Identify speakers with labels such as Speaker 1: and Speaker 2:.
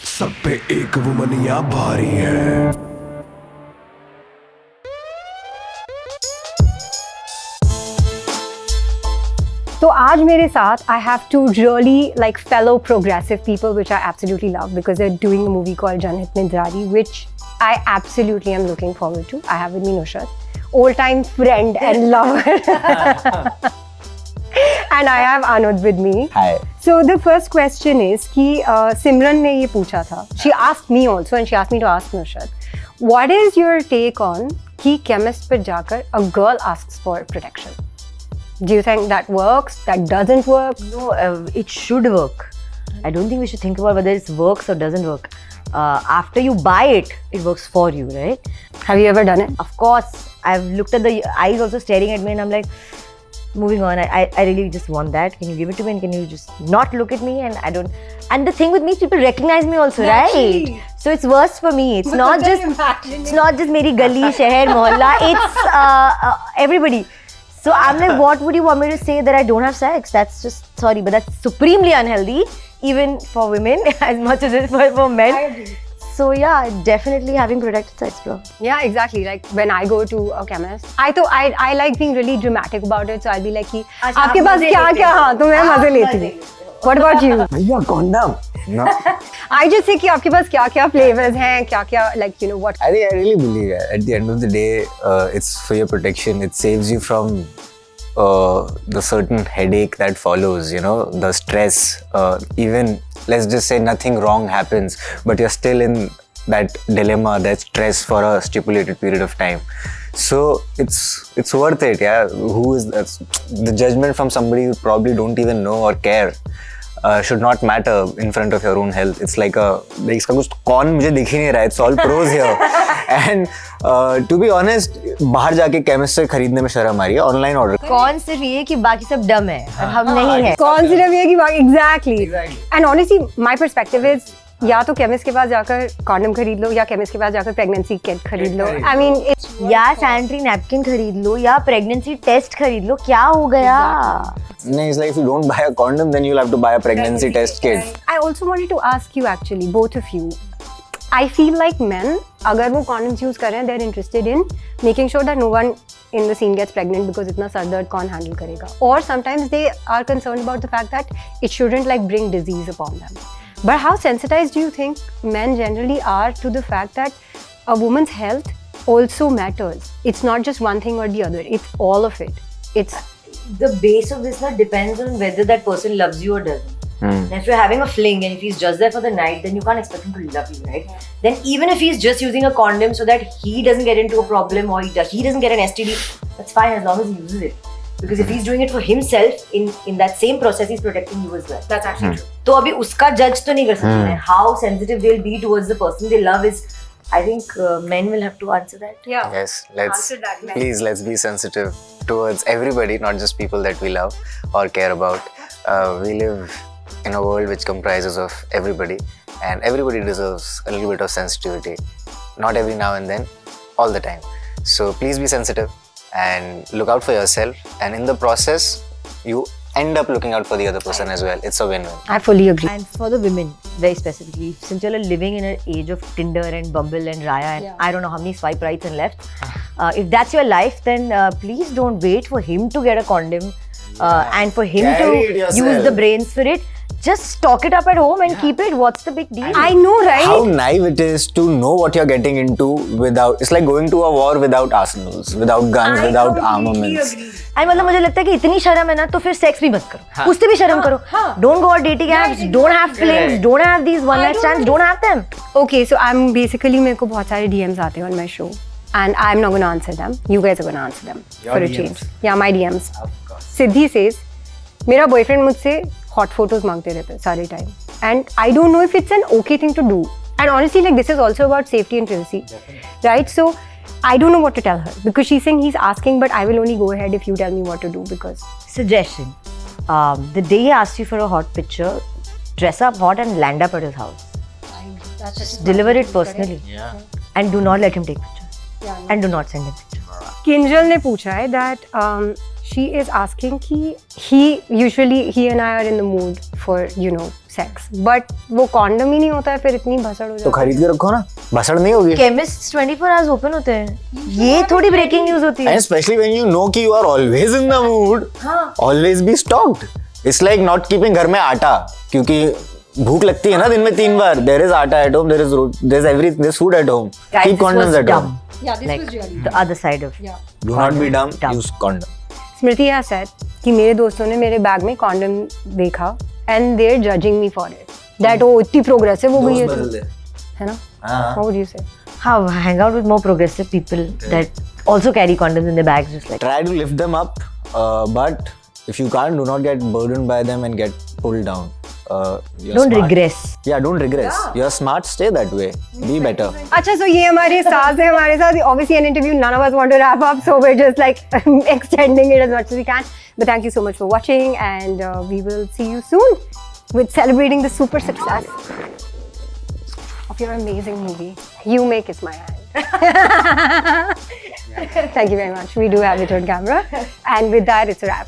Speaker 1: सब पे एक वुमनिया भारी है।
Speaker 2: तो आज मेरे साथ I have two really like fellow progressive people which I absolutely love because they're doing a movie called Janhit Mein jaari, which I absolutely am looking forward to. I have with me Nushrratt, old-time friend and lover. And I have Anud with me.
Speaker 3: Hi.
Speaker 2: So the first question is कि Simran ने ये पूछा था. She asked me also and she asked me to ask Nushrratt. What is your take on कि chemist पे जाकर a girl asks for protection? Do you think that works? That doesn't work?
Speaker 4: No, it should work. I don't think we should think about whether it works or doesn't work. After you buy it, it works for you, right?
Speaker 2: Have you ever done it?
Speaker 4: Of course. I've looked at the eyes also staring at me and I'm like, moving on. I really just want that. Can you give it to me and can you just not look at me? And I don't. And the thing with me is people recognize me also, right? So it's worse for me. It's not just meri gali, shahar, mohalla. It's everybody. So I'm like, what would you want me to say that I don't have sex? That's just, sorry, but that's supremely unhealthy, even for women as much as it is for men.
Speaker 2: I agree.
Speaker 4: So yeah, definitely having protected sex, bro.
Speaker 2: Yeah, exactly. Like when I go to a chemist, I like being really dramatic about it. So I'll be like, कि आपके पास क्या हाँ तो मैं मजे लेती हूँ. What about you?
Speaker 3: भैया condom. No.
Speaker 2: I just say कि आपके पास क्या flavors हैं, क्या like you know what.
Speaker 3: I think I really believe at the end of the day, it's for your protection. It saves you from the certain headache that follows. You know, the stress. Even let's just say nothing wrong happens, but you're still in that dilemma, that stress for a stipulated period of time. So it's worth it, yeah. Who is that? The judgment from somebody you probably don't even know or care should not matter in front of your own health. It's like इसका कुछ कौन मुझे दिख ही नहीं रहा है. It's all pros here. And to be honest, बाहर जाके chemist से खरीदने में शर्म आ रही है. Online order.
Speaker 4: कौन सिर्फ ये कि बाकी सब डम है और हम नहीं है.
Speaker 2: कौन सिर्फ ये कि exactly. And honestly, my perspective is या तो केमिस्ट के पास जाकर कॉन्डम खरीद लो या केमिस्ट के पास जाकर प्रेगनेंसी किट खरीद लो. I mean,
Speaker 4: या सैनिटरी नैपकिन खरीद लो या प्रेगनेंसी टेस्ट खरीद लो. क्या हो गया?
Speaker 3: No, it's like if you don't buy a condom, then you'll have to buy a pregnancy test kit.
Speaker 2: I also wanted to ask you actually, both of you. I feel like men, अगर वो condoms use कर रहे हैं, they're interested in making sure that no one in the scene gets pregnant because इतना sir दर्द कौन handle करेगा. Or sometimes they are concerned about the fact that it shouldn't like bring disease upon them. But how sensitized do you think men generally are to the fact that a woman's health also matters? It's not just one thing or the other. It's all of it. It's
Speaker 4: the base of this depends on whether that person loves you or doesn't. And if you're having a fling and if he's just there for the night, then you can't expect him to love you, right? Then even if he's just using a condom so that he doesn't get into a problem or he doesn't get an STD, that's fine as long as he uses it. Because if he's doing it for himself, in that same process, he's protecting you as well. That's actually true. तो अभी उसका judge तो नहीं कर सकते हैं. How sensitive they'll be towards the person they love is, I think men will have to answer that.
Speaker 2: yeah.
Speaker 3: Yes, let's be sensitive towards everybody, not just people that we love or care about. We live in a world which comprises of everybody, and everybody deserves a little bit of sensitivity. Not every now and then, all the time. So please be sensitive and look out for yourself, and in the process, you end up looking out for the other person as well. It's a win-win.
Speaker 2: I fully agree.
Speaker 4: And for the women, very specifically, since you're living in an age of Tinder and Bumble and Raya and I don't know how many swipe rights and lefts, if that's your life, then please don't wait for him to get a condom and for him to use the brains for it. Just stock it up at home and keep it. What's the big deal?
Speaker 2: I know, right?
Speaker 3: How naive it is to know what you're getting into without. It's like going to a war without arsenals, without guns, without armaments.
Speaker 4: And मतलब मुझे लगता है कि इतनी शर्म है ना तो फिर सेक्स भी मत करो. उससे भी शर्म करो. Don't go on dating apps. Don't have flings. Don't have these one night stands. Don't have them.
Speaker 2: Okay, so I'm basically मेरे को बहुत सारे DMs आते हैं on my show, and I'm not gonna answer them. You guys are gonna answer them for a change. Yeah, my DMs. Siddhi says, मेरा boyfriend मुझसे hot photos मांगते रहते हैं सारे time, and I don't know if it's an okay thing to do. And honestly, like this is also about safety and privacy, right? So I don't know what to tell her because she's saying he's asking, but I will only go ahead if you tell me what to do. Because
Speaker 4: suggestion: the day he asks you for a hot picture, dress up hot and land up at his house. Just deliver it personally, and do not let him take pictures, and do not send him pictures.
Speaker 2: Kinjal ने पूछा है that she is asking कि he and I are in the mood for, you know, sex. But वो condom ही नहीं होता है, फिर इतनी भसड़ हो जाती है.
Speaker 3: तो खरीद के रखो ना, भसड़ नहीं होगी.
Speaker 4: Chemists 24 hours open होते हैं. ये थोड़ी breaking news होती है.
Speaker 3: And especially when you know कि you are always in the mood, always be stocked. It's like not keeping घर में आटा, क्योंकि भूख लगती है ना दिन में 3 बार. There is atta at home, there's everything, there's food at home.
Speaker 4: Guys,
Speaker 3: Keep condoms at home.
Speaker 2: Yeah, this
Speaker 4: Like
Speaker 2: was really
Speaker 4: the other side of.
Speaker 2: Yeah.
Speaker 3: Do not be dumb. Use condom.
Speaker 2: Smriti has said कि मेरे दोस्तों ने मेरे bag में condom देखा and they're judging me for it. That oh इतनी progressive हो गई है तू, है ना? What would you say?
Speaker 4: How hang out with more progressive people that also carry condoms in their bags, just like.
Speaker 3: Try to lift them up, but if you can't, do not get burdened by them and get pulled down.
Speaker 4: Don't regress.
Speaker 3: Yeah, don't regress. You're smart. Stay that way. Be better.
Speaker 2: अच्छा, so ये हमारे साथ है, हमारे साथ obviously an interview. None of us want to wrap up, so we're just like extending it as much as we can. But thank you so much for watching, and we will see you soon with celebrating the super success of your amazing movie. You may kiss my hand. Thank you very much. We do have it on camera, and with that, it's a wrap.